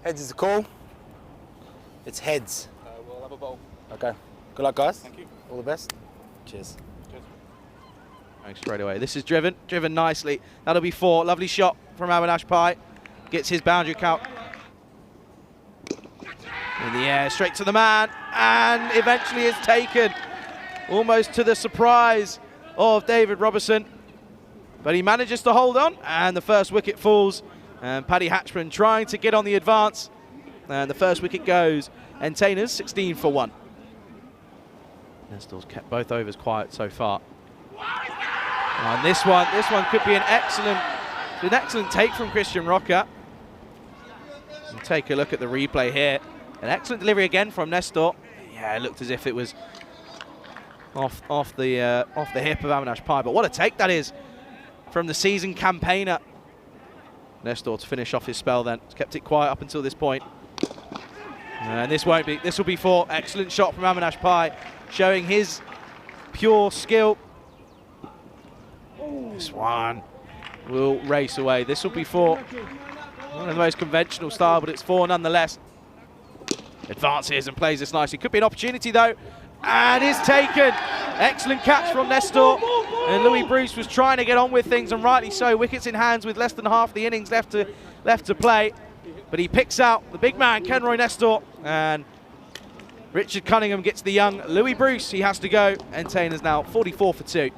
Heads. Heads is the call. It's heads. We'll have a bowl. Okay. Good luck, guys. Thank you. All the best. Cheers. Thanks straight away. This is driven nicely. That'll be 4. Lovely shot from Avinash Pai. Gets his boundary count. In the air, straight to the man, and eventually is taken. Almost to the surprise of David Robertson. But he manages to hold on, and the first wicket falls. And Paddy Hatchman trying to get on the advance. And the first wicket goes. Entertainers 16 for 1. Nestor's kept both overs quiet so far. And this one could be an excellent take from Christian Rocker. We'll take a look at the replay here. An excellent delivery again from Nestor. Yeah, it looked as if it was off the hip of Avinash Pai. But what a take that is from the seasoned campaigner. Nestor to finish off his spell then. He's kept it quiet up until this point. And this will be 4. Excellent shot from Avinash Pai, showing his pure skill. This one will race away. This will be 4. One of the most conventional style, but it's 4 nonetheless. Advances and plays this nicely. Could be an opportunity though, and is taken. Excellent catch from Nestor. And Louis Bruce was trying to get on with things, and rightly so. Wickets in hands with less than half the innings left to play. But he picks out the big man, Kenroy Nestor, and Richard Cunningham gets the young Louis Bruce. He has to go. Entertainers now 44 for 2.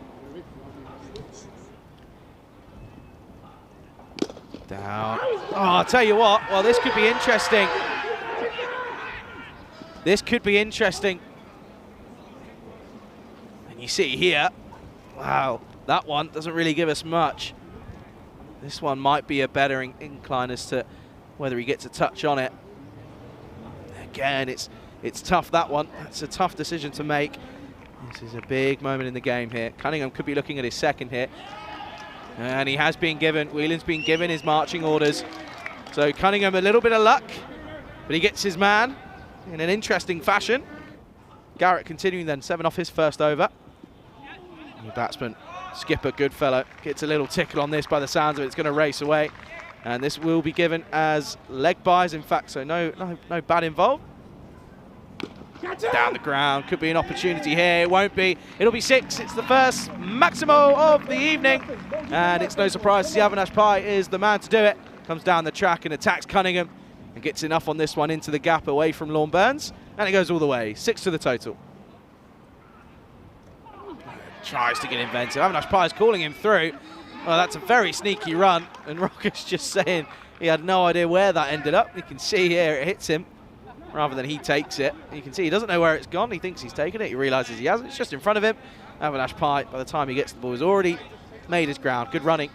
Down. Oh, I'll tell you what. Well, this could be interesting. This could be interesting. And you see here, wow, that one doesn't really give us much. This one might be a better incline as to whether he gets a touch on it. Again, it's tough, that one. It's a tough decision to make. This is a big moment in the game here. Cunningham could be looking at his second here. And he has been given, Whelan's been given his marching orders. So Cunningham a little bit of luck, but he gets his man in an interesting fashion. Garrett continuing then, 7 off his first over. New batsman, skipper Goodfellow, gets a little tickle on this by the sounds of it. It's going to race away. And this will be given as leg buys, in fact, so no bat involved. Down the ground, could be an opportunity here. It won't be. It'll be 6. It's the first Maximo of the evening. And it's no surprise to see Avinash Pai is the man to do it. Comes down the track and attacks Cunningham and gets enough on this one into the gap away from Lorne Burns. And it goes all the way. 6 to the total. Tries to get inventive. Avinash Pai is calling him through. Well, that's a very sneaky run. And Rocker's just saying he had no idea where that ended up. You can see here it hits him rather than he takes it. You can see he doesn't know where it's gone. He thinks he's taken it. He realises he hasn't. It's just in front of him. Avinash Pai, by the time he gets to the ball, has already made his ground. Good running.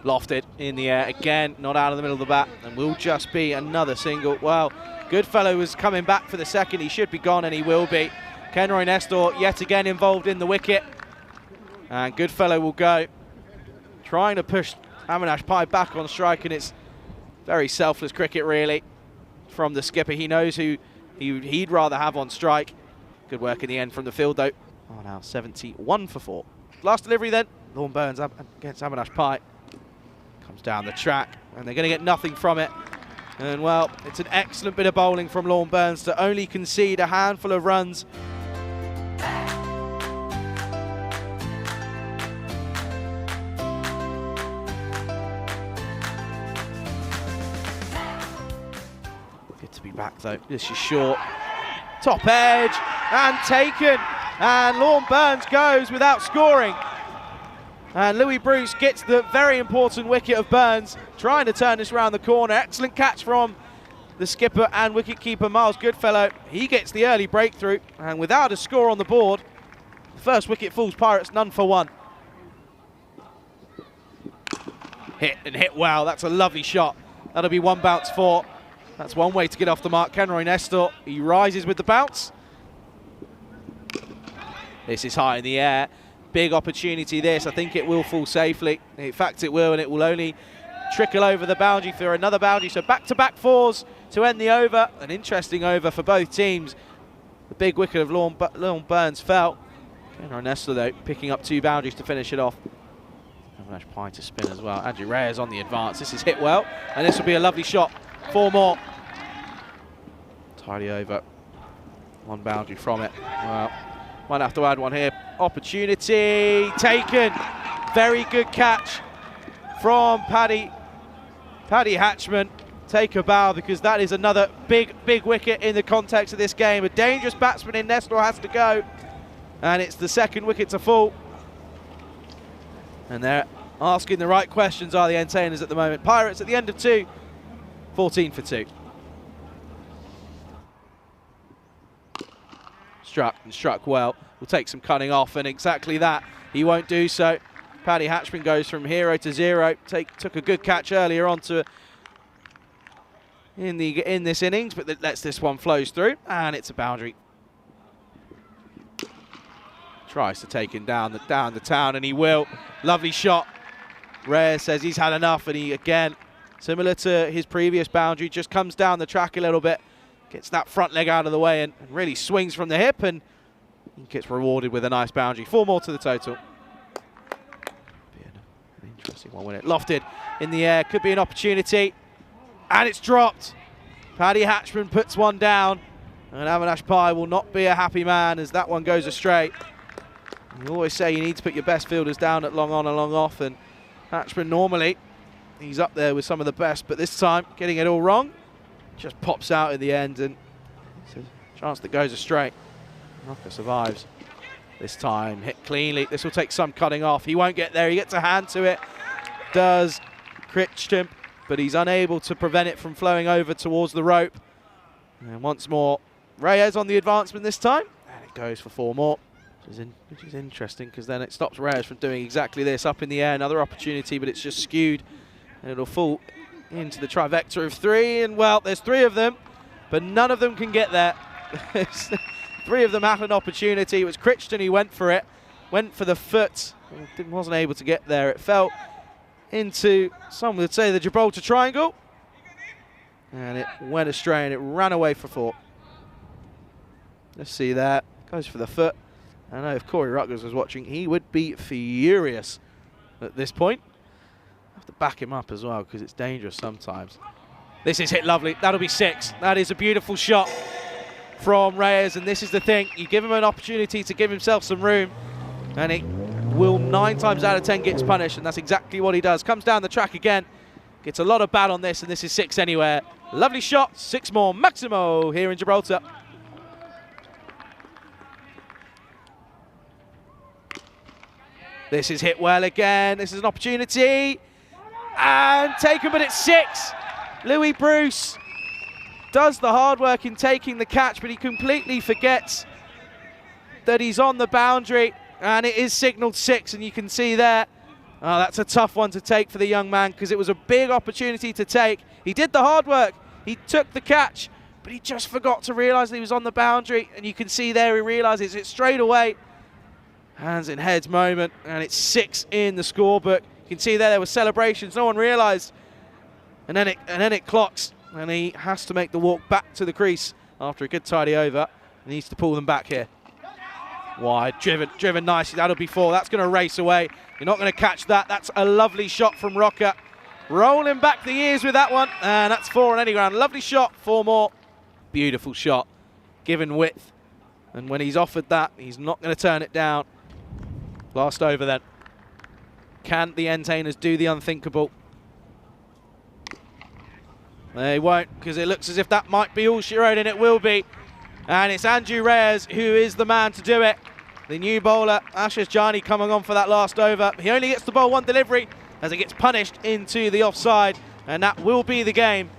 Lofted in the air. Again, not out of the middle of the bat. And will just be another single. Well, Goodfellow was coming back for the second. He should be gone, and he will be. Kenroy Nestor yet again involved in the wicket. And Goodfellow will go. Trying to push Avinash Pai back on strike, and it's very selfless cricket, really, from the skipper. He knows who he'd rather have on strike. Good work in the end from the field, though. Oh, now 71 for 4. Last delivery then. Lorne Burns against Avinash Pai. Comes down the track, and they're going to get nothing from it. And, well, it's an excellent bit of bowling from Lorne Burns to only concede a handful of runs. Back though, this is short, top edge, and taken, and Lorne Burns goes without scoring, and Louis Bruce gets the very important wicket of Burns, trying to turn this around the corner. Excellent catch from the skipper and wicketkeeper Miles Goodfellow. He gets the early breakthrough, and without a score on the board, the first wicket falls Pirates none for 1. Hit and hit well. That's a lovely shot. That'll be 1 bounce 4. That's one way to get off the mark. Kenroy Nestor, he rises with the bounce. This is high in the air. Big opportunity this. I think it will fall safely. In fact, it will, and it will only trickle over the boundary for another boundary. So back-to-back 4s to end the over. An interesting over for both teams. The big wicket of Lorne Burns fell. Kenroy Nestor, though, picking up 2 boundaries to finish it off. Avinash Pai to spin as well. Andrew Reyes on the advance. This is hit well, and this will be a lovely shot. 4 more. Tidy over. 1 boundary from it. Well, might have to add one here. Opportunity taken. Very good catch from Paddy Hatchman. Take a bow, because that is another big wicket in the context of this game. A dangerous batsman in Nestor has to go, and it's the 2nd wicket to fall. And they're asking the right questions, are the entertainers at the moment. Pirates at the end of 2, 14 for 2. Struck well. Will take some cutting off, and exactly that. He won't do so. Paddy Hatchman goes from 0 to 0. Took a good catch earlier on in this innings, but lets this one flows through, and it's a boundary. Tries to take him down the town, and he will. Lovely shot. Reyes says he's had enough, and he, again, similar to his previous boundary, just comes down the track a little bit, gets that front leg out of the way, and really swings from the hip, and he gets rewarded with a nice boundary. 4 more to the total. Be an interesting one, wouldn't it? Lofted in the air, could be an opportunity, and it's dropped. Paddy Hatchman puts one down, and Avinash Pai will not be a happy man as that one goes astray. You always say you need to put your best fielders down at long on and long off, and Hatchman normally, he's up there with some of the best, but this time, getting it all wrong, just pops out in the end, and it's a chance that goes astray. Rocker survives. This time, hit cleanly. This will take some cutting off. He won't get there. He gets a hand to it. Does Crichton, but he's unable to prevent it from flowing over towards the rope. And once more, Reyes on the advancement this time, and it goes for 4 more. Which is interesting, because then it stops Reyes from doing exactly this. Up in the air, another opportunity, but it's just skewed, and it'll fall into the trivector of 3. And well, there's 3 of them, but none of them can get there. 3 of them had an opportunity. It was Crichton who went for it, went for the foot, and wasn't able to get there. It fell into, some would say, the Gibraltar triangle, and it went astray, and it ran away for 4. Let's see that. Goes for the foot. I know if Corey Rutgers was watching, he would be furious at this point. I have to back him up as well, because it's dangerous sometimes. This is hit lovely. That'll be 6. That is a beautiful shot from Reyes, and this is the thing. You give him an opportunity to give himself some room, and it will 9 times out of 10 gets punished, and that's exactly what he does. Comes down the track again, gets a lot of bat on this, and this is 6 anywhere. Lovely shot. 6 more. Maximo here in Gibraltar. This is hit well again. This is an opportunity. And taken, but it's 6. Louis Bruce does the hard work in taking the catch, but he completely forgets that he's on the boundary. And it is signalled 6, and you can see there. Oh, that's a tough one to take for the young man, because it was a big opportunity to take. He did the hard work. He took the catch, but he just forgot to realise that he was on the boundary. And you can see there he realises it straight away. Hands in heads moment, and it's 6 in the scorebook. You can see there were celebrations. No one realised, and then it clocks, and he has to make the walk back to the crease after a good tidy over. He needs to pull them back here. Wide, driven nicely. That'll be 4. That's going to race away. You're not going to catch that. That's a lovely shot from Rocker, rolling back the ears with that one, and that's 4 on any ground. Lovely shot. 4 more. Beautiful shot, given width, and when he's offered that, he's not going to turn it down. Last over then. Can the entertainers do the unthinkable? They won't, because it looks as if that might be all she wrote, and it will be. And it's Andrew Reyes who is the man to do it. The new bowler, Ashish Jani, coming on for that last over. He only gets to bowl 1 delivery as it gets punished into the offside, and that will be the game.